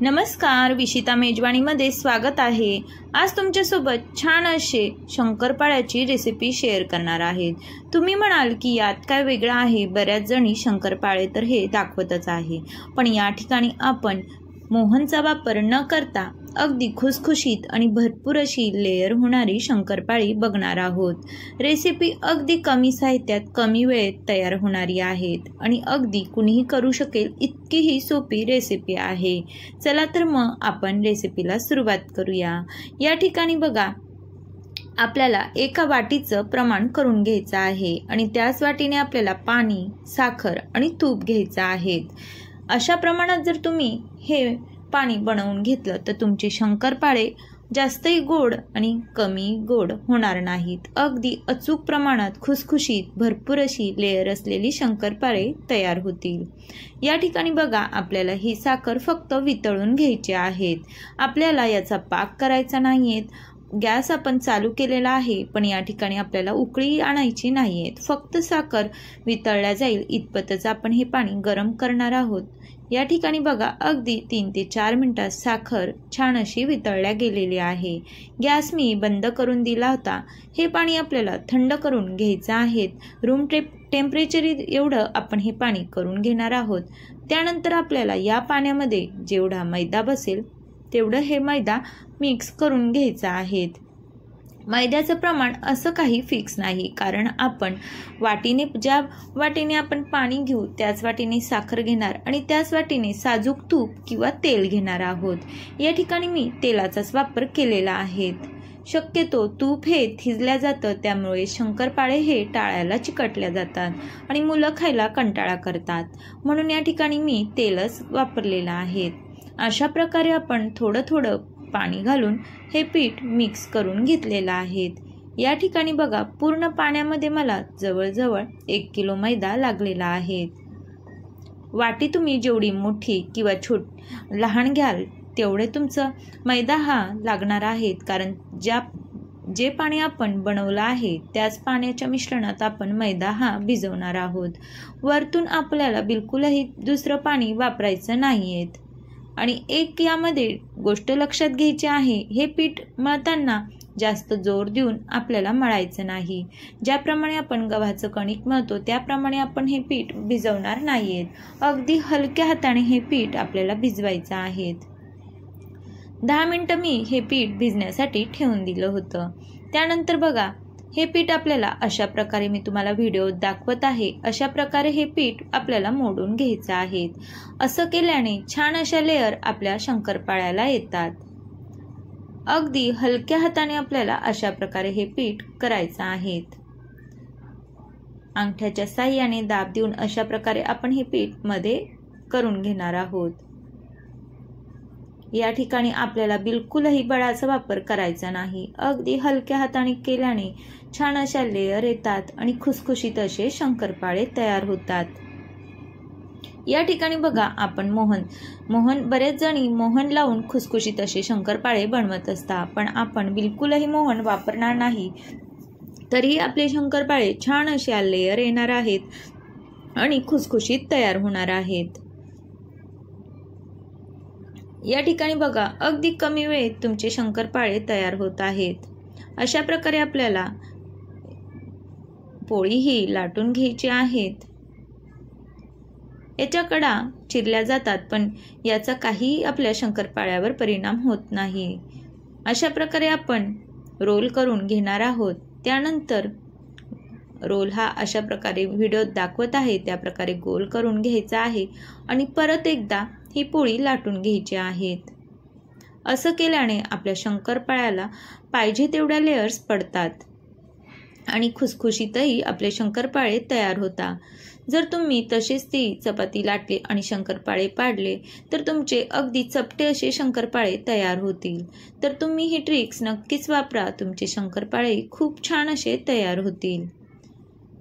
नमस्कार, विशिता मेजवानीमध्ये स्वागत आहे। आज तुमच्यासोबत छान असे शंकरपाळ्याची रेसिपी शेअर करणार आहे। तुम्ही म्हणाल की यात काय वेगळं आहे? बऱ्याच जणी शंकरपाळे तर हे दाखवतच आहे, पण या ठिकाणी आपण मोहनचा वापर न करता अगदी खुसखुशीत आणि भरपूर अशी लेयर होणारी शंकरपाळी बघणार आहोत। रेसिपी अगदी कमी साहित्यात कमी वेळेत तयार होणारी आहे आणि अगदी कुणीही करू शकेल इतकी ही सोपी रेसिपी आहे। चला तर मग आपण रेसिपीला सुरुवात करूया। या ठिकाणी बघा, आपल्याला एका वाटीचं प्रमाण करून घ्यायचं आहे आणि त्याच वाटीने आपल्याला पाणी, साखर आणि तूप घ्यायचं आहे। अशा प्रमाणात जर तुम्ही हे पाणी बनवून घेतलं तर तुमचे शंकरपाळे जास्तही गोड आणि कमी गोड होणार नाहीत। अगदी अचूक प्रमाणात खुसखुशीत भरपूर अशी लेयर असलेली शंकरपाळे तयार होतील। या ठिकाणी बघा, आपल्याला ही साखर फक्त वितळून घ्यायची आहे। आपल्याला याचा पाक करायचा नाहीये। गॅस आपण चालू केलेला आहे, पण या ठिकाणी आपल्याला उकळी आणायची नाहीये। फक्त साखर वितळल्या जाईल इतपतच आपण हे पाणी गरम करणार आहोत। या ठिकाणी बघा, अगदी 3 ते 4 मिनिटात साखर छान अशी वितळल्या गेलेली आहे। गॅस मी बंद करून दिला होता। हे पाणी आपल्याला थंड करून घ्यायचं आहे। रूम टेम्परेचर एवढं आपण हे पाणी करून घेणार आहोत। त्यानंतर आपल्याला या पाण्यामध्ये जेवढा मैदा बसेल तेवढं हे मैदा मिक्स करून घ्यायचं आहे। मैद्याचं प्रमाण असं काही फिक्स नाही, कारण आपण ज्या वाटीने आपण पाणी घेऊ त्याच वाटीने साखर घेणार आणि त्याच वाटीने साजूक तूप किंवा तेल घेणार आहोत। या ठिकाणी मी तेलाचाच वापर केलेला आहे। शक्यतो तूप हे थिजल्या जातं, त्यामुळे शंकरपाळे हे टाळ्याला चिकटल्या जातात आणि मुलं खायला कंटाळा करतात, म्हणून या ठिकाणी मी तेलच वापरलेलं आहे। अशा प्रकारे आपण थोडं थोडं पाणी घालून हे पीठ मिक्स करून घेतलेलं आहे। या ठिकाणी बघा, पूर्ण पाण्यामध्ये मला जवळजवळ 1 किलो मैदा लागलेला आहे। वाटी तुम्ही जेवढी मोठी किंवा लहान घ्याल तेवढे तुमचं मैदा हा लागणार आहे, कारण जे पाणी आपण बनवलं आहे त्याच पाण्याच्या मिश्रणात आपण मैदा हा भिजवणार आहोत। वरतून आपल्याला बिलकुलही दुसरं पाणी वापरायचं नाहीये। आणि एक यामध्ये गोष्ट लक्षात घ्यायची आहे, हे पीठ मळताना जास्त जोर देऊन आपल्याला मळायचं नाही। ज्याप्रमाणे आपण गव्हाचं कणिक मळतो त्याप्रमाणे आपण हे पीठ भिजवणार नाहीयेत। अगदी हलक्या हाताने हे पीठ आपल्याला भिजवायचं आहे। 10 मिनिटं मी हे पीठ भिजण्यासाठी ठेवून दिलं होतं। त्यानंतर बघा, हे पीठ आपल्याला अशा प्रकारे मी तुम्हाला व्हिडिओत दाखवत आहे, अशा प्रकारे हे पीठ आपल्याला मोडून घ्यायचं आहे। असं केल्याने छान अशा लेयर आपल्या शंकरपाळ्याला येतात। अगदी हलक्या हाताने आपल्याला अशा प्रकारे हे पीठ करायचं आहे। अंगठ्याच्या साहाय्याने दाब देऊन अशा प्रकारे आपण हे पीठ मध्ये करून घेणार आहोत। या ठिकाणी आपल्याला बिलकुलही बळाचा वापर करायचा नाही। अगदी हलक्या हाताने केल्याने छान अशा लेयर येतात आणि खुसखुशीत असे शंकरपाळे तयार होतात। या ठिकाणी बघा, आपण मोहन बरेच जणी मोहन लावून खुसखुशीत असे शंकरपाळे बनवत असतात, पण आपण बिलकुलही मोहन वापरणार नाही। तरीही आपले शंकरपाळे छान अशा लेयर येणार आहेत आणि खुसखुशीत तयार होणार आहेत। या ठिकाणी बघा, अगदी कमी वेळेत तुमचे शंकरपाळे तयार होत आहेत। अशा प्रकारे आपल्याला पोळी ही लाटून घ्यायची आहेत। याच्या कडा चिरल्या जातात, पण याचा काही आपल्या शंकरपाळ्यावर परिणाम होत नाही। अशा प्रकारे आपण रोल करून घेणार आहोत। त्यानंतर रोल हा अशा प्रकारे व्हिडिओत दाखवत आहे त्या प्रकारे गोल करून घ्यायचा आहे आणि परत एकदा ही पोळी लाटून घ्यायची आहेत। असं केल्याने आपल्या शंकरपाळ्याला पाहिजे तेवढ्या लेयर्स पडतात आणि खुसखुशीतही आपले शंकरपाळे तयार होतात। जर तुम्ही तसेच ती चपाती लाटली आणि शंकरपाळे पाडले तर तुमचे अगदी चपटे असे शंकरपाळे तयार होतील। तर तुम्ही ही ट्रिक्स नक्कीच वापरा, तुमचे शंकरपाळे खूप छान असे तयार होतील।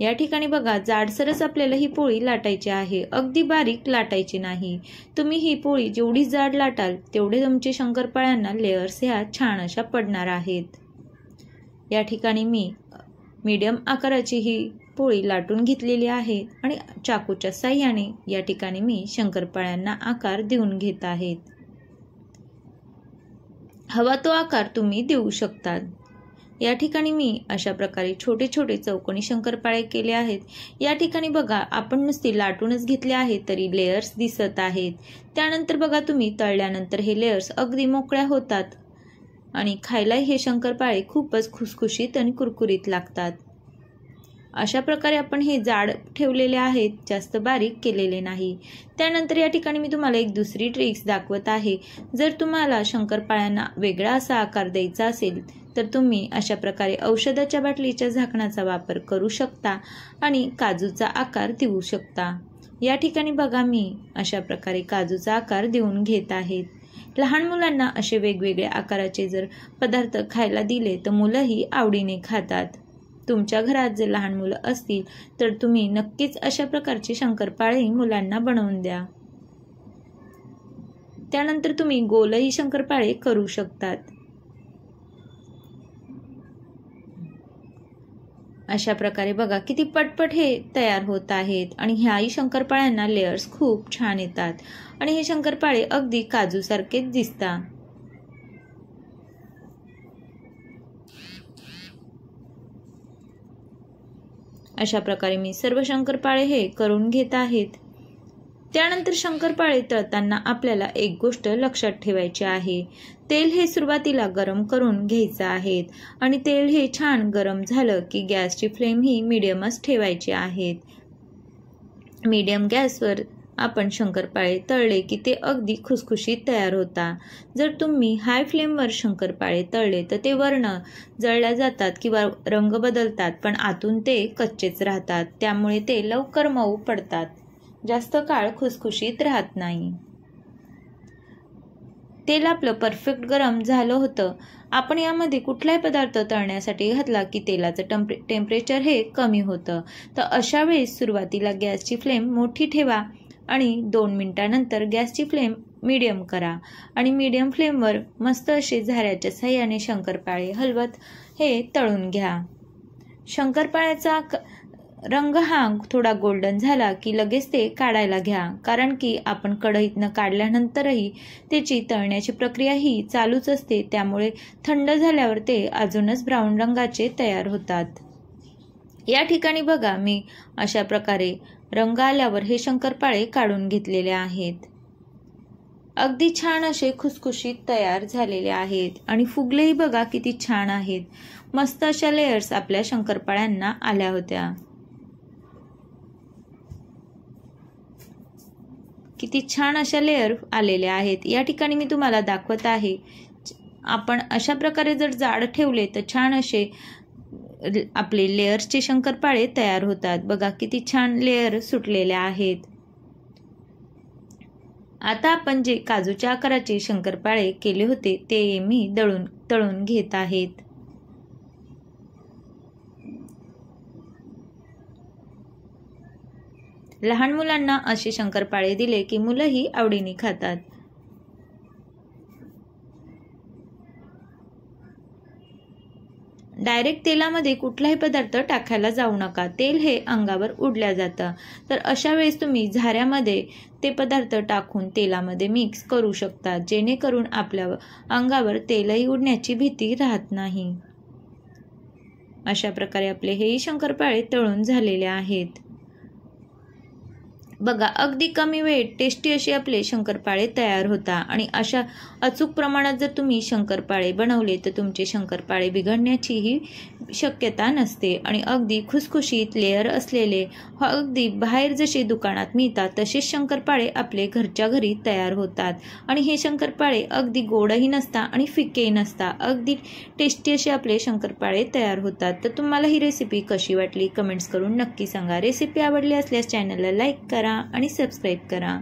या ठिकाणी बघा, जाडसरच आपल्याला ही पोळी लाटायची आहे, अगदी बारीक लाटायची नाही। तुम्ही ही पोळी जेवढी जाड लाटाल तेवढे तुमचे शंकरपाळ्यांना लेयर्स ह्या छान अशा पडणार आहेत। या ठिकाणी मी मीडियम आकाराची ही पोळी लाटून घेतलेली आहे आणि चाकूच्या साहाय्याने या ठिकाणी मी शंकरपाळ्यांना आकार देऊन घेत आहे। हवा तो आकार तुम्ही देऊ शकतात। या ठिकाणी मी अशा प्रकारे छोटे छोटे चौकोनी शंकरपाळे केले आहेत। या ठिकाणी बघा आपण नुसती लाटूनच घेतले आहेत तरी लेयर्स दिसत आहेत। त्यानंतर बघा तुम्ही तळल्यानंतर हे लेयर्स अगदी मोकळ्या होतात आणि खायला हे शंकरपाळे खूपच खुसखुशीत आणि कुरकुरीत लागतात। अशा प्रकारे आपण हे जाड ठेवलेले आहेत, जास्त बारीक केलेले नाही। त्यानंतर या ठिकाणी मी तुम्हाला एक दुसरी ट्रिक्स दाखवत आहे। जर तुम्हाला शंकरपाळ्यांना वेगळा असा आकार द्यायचा असेल तर तुम्ही अशा प्रकारे औषधाच्या बाटलीच्या झाकणाचा वापर करू शकता आणि काजूचा आकार देऊ शकता। या ठिकाणी बघा मी अशा प्रकारे काजूचा आकार देऊन घेत आहेत। लहान मुलांना असे वेगवेगळे आकाराचे जर पदार्थ खायला दिले तर मुलंही आवडीने खातात। तुमच्या घरात जर लहान मुलं असतील तर तुम्ही नक्कीच अशा प्रकारचे शंकरपाळे मुलांना बनवून द्या। त्यानंतर तुम्ही गोलही शंकरपाळे करू शकतात। अशा प्रकारे बघा किती पटपट हे तयार होत आहेत आणि ह्याही शंकरपाळ्यांना लेयर्स खूप छान येतात आणि हे शंकरपाळे अगदी काजूसारखेच दिसतात। अशा प्रकारे मी सर्व शंकरपाळे हे करून घेत आहेत। त्यानंतर शंकरपाळे तळताना आपल्याला एक गोष्ट लक्षात ठेवायची आहे। तेल हे सुरुवातीला गरम करून घ्यायचं आहे आणि तेल हे छान गरम झालं की गॅसची फ्लेम ही मीडियमच ठेवायची आहेत। मीडियम गॅसवर आपण शंकरपाळे तळले की ते अगदी खुसखुशीत तयार होतात। जर तुम्ही हाय फ्लेमवर शंकरपाळे तळले तर ते वर्ण जळल्या जातात किंवा रंग बदलतात, पण आतून ते कच्चेच राहतात। त्यामुळे ते लवकर मऊ पडतात, जास्त काळ खुसखुशीत राहत नाही। तेल आपलं परफेक्ट गरम झालं होतं। आपण यामध्ये कुठलाही पदार्थ तळण्यासाठी घातला की तेलाचं टेम्परेचर हे कमी होतं। तर अशा वेळेस सुरुवातीला गॅसची फ्लेम मोठी ठेवा आणि 2 मिनिटांनंतर गॅसची फ्लेम मीडियम करा आणि मीडियम फ्लेमवर मस्त असे झाऱ्याच्या साहाय्याने शंकरपाळे हलवत हे तळून घ्या। शंकरपाळ्याचा रंग हा थोडा गोल्डन झाला की लगेच ते काढायला घ्या, कारण की आपण कढईतनं काढल्यानंतरही त्याची तळण्याची प्रक्रिया ही चालूच असते। त्यामुळे थंड झाल्यावर ते अजूनच ब्राऊन रंगाचे तयार होतात। या ठिकाणी बघा मी अशा प्रकारे रंग आल्यावर हे शंकरपाळे काढून घेतलेले आहेत। अगदी छान असे खुसखुशीत तयार झालेले आहेत आणि फुगलेही बघा किती छान आहेत। मस्त अशा लेयर्स आपल्या शंकरपाळ्यांना आल्या होत्या। किती छान अशा लेयर आलेल्या आहेत। या ठिकाणी मी तुम्हाला दाखवत आहे। आपण अशा प्रकारे जर जाड ठेवले तर छान असे आपले लेयर्सचे शंकरपाळे तयार होतात। बघा किती छान लेयर सुटलेले आहेत। आता आपण जे काजूच्या आकाराचे शंकरपाळे केले होते ते मी तळून घेत आहेत। लहान मुलांना असे शंकरपाळे दिले की मुलंही आवडीने खातात। डायरेक्ट तेलामध्ये कुठलाही पदार्थ टाकायला जाऊ नका, तेल हे अंगावर उडल्या जातं। तर अशा वेळेस तुम्ही झाऱ्यामध्ये ते पदार्थ टाकून तेलामध्ये मिक्स करू शकता, जेणेकरून आपल्या अंगावर तेलही उडण्याची भीती राहत नाही। अशा प्रकारे आपले हेही शंकरपाळे तळून झालेले आहेत। बघा अगदी कमी वेळेत टेस्टी असे आपले शंकरपाळे तयार होतात आणि अशा अचूक प्रमाणात जर तुम्ही शंकरपाळे बनवले तर तुमचे शंकरपाळे बिघडण्याचीही शक्यता नसते आणि अगदी खुसखुशीत लेयर असलेले अगदी बाहेर जसे दुकानात मिळतात तसेच शंकरपाळे आपले घरच्या घरी तयार होतात आणि हे शंकरपाळे अगदी गोडही नसतात आणि फिकेही नसतात, अगदी टेस्टी असे आपले शंकरपाळे तयार होतात। तर तुम्हाला ही रेसिपी कशी वाटली कमेंट्स करून नक्की सांगा। रेसिपी आवडली असल्यास चॅनलला लाईक करा आणि सबस्क्राईब करा।